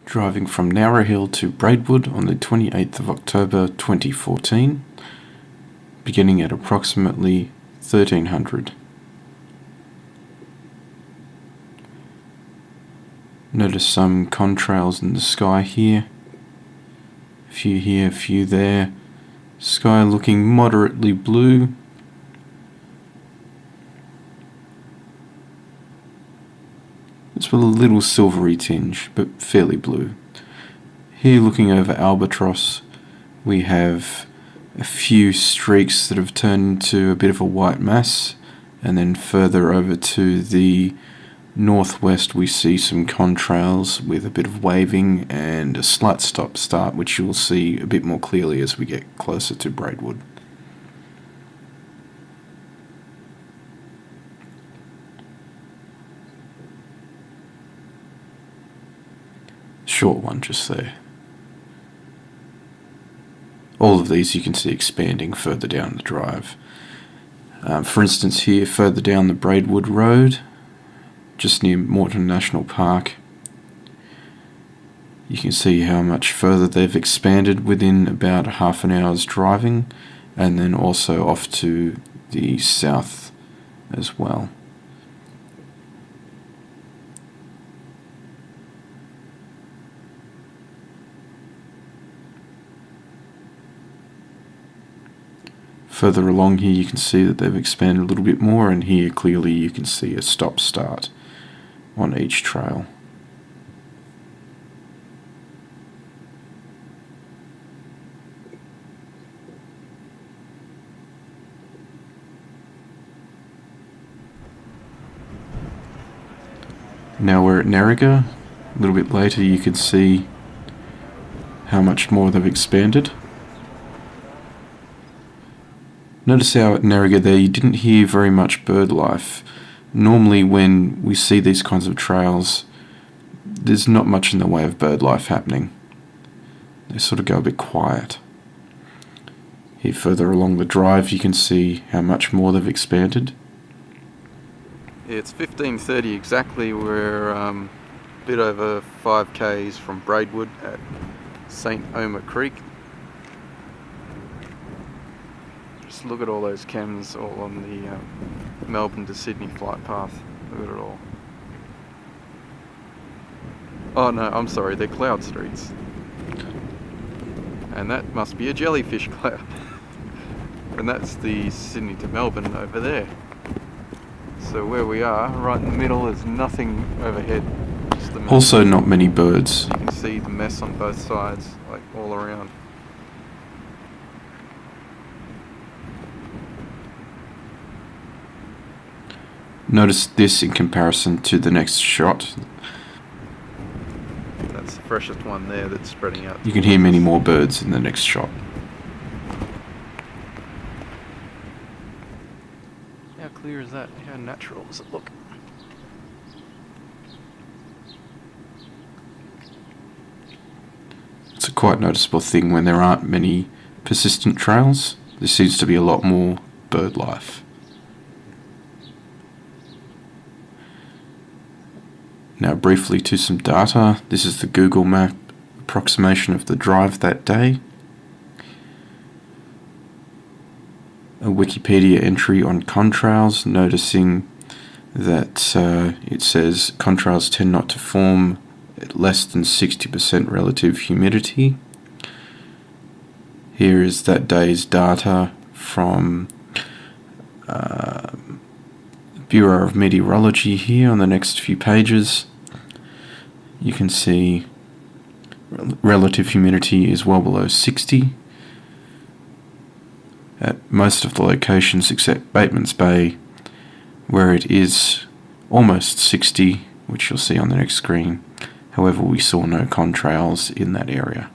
driving from Nowra Hill to Braidwood on the 28th of October 2014, beginning at approximately 1300. Notice some contrails in the sky here. A few here, a few there. Sky looking moderately blue. It's with a little silvery tinge, but fairly blue. Here, looking over Albatross, we have a few streaks that have turned into a bit of a white mass, and then further over to the northwest we see some contrails with a bit of waving and a slight stop-start, which you'll see a bit more clearly as we get closer to Braidwood. Short one just there. All of these you can see expanding further down the drive. For instance, here further down the Braidwood Road, just near Morton National Park, you can see how much further they've expanded within about a half an hour's driving, and then also off to the south as well. Further along here you can see that they've expanded a little bit more, and here clearly you can see a stop-start on each trail. Now we're at Nelligen. A little bit later you can see how much more they've expanded. Notice how at Nelligen there you didn't hear very much bird life. Normally when we see these kinds of trails, there's not much in the way of bird life happening. They sort of go a bit quiet. Here further along the drive you can see how much more they've expanded. It's 15:30 exactly. We're a bit over 5 k's from Braidwood at St. Omer Creek. Just look at all those chems all on the Melbourne to Sydney flight path. Look at it all. Oh no, I'm sorry, they're cloud streets. And that must be a jellyfish cloud. And that's the Sydney to Melbourne over there. So where we are, right in the middle, there's nothing overhead. Just the also not many birds. You can see the mess on both sides, like all around. Notice this in comparison to the next shot. That's the freshest one there that's spreading out. You can hear many more birds in the next shot. How clear is that? How natural does it look? It's a quite noticeable thing when there aren't many persistent trails. There seems to be a lot more bird life. Now briefly to some data. This is the Google Map approximation of the drive that day. A Wikipedia entry on contrails, noticing that it says contrails tend not to form at less than 60% relative humidity. Here is that day's data from Bureau of Meteorology here on the next few pages. You can see relative humidity is well below 60 at most of the locations except Bateman's Bay, where it is almost 60, which you'll see on the next screen. However, we saw no contrails in that area.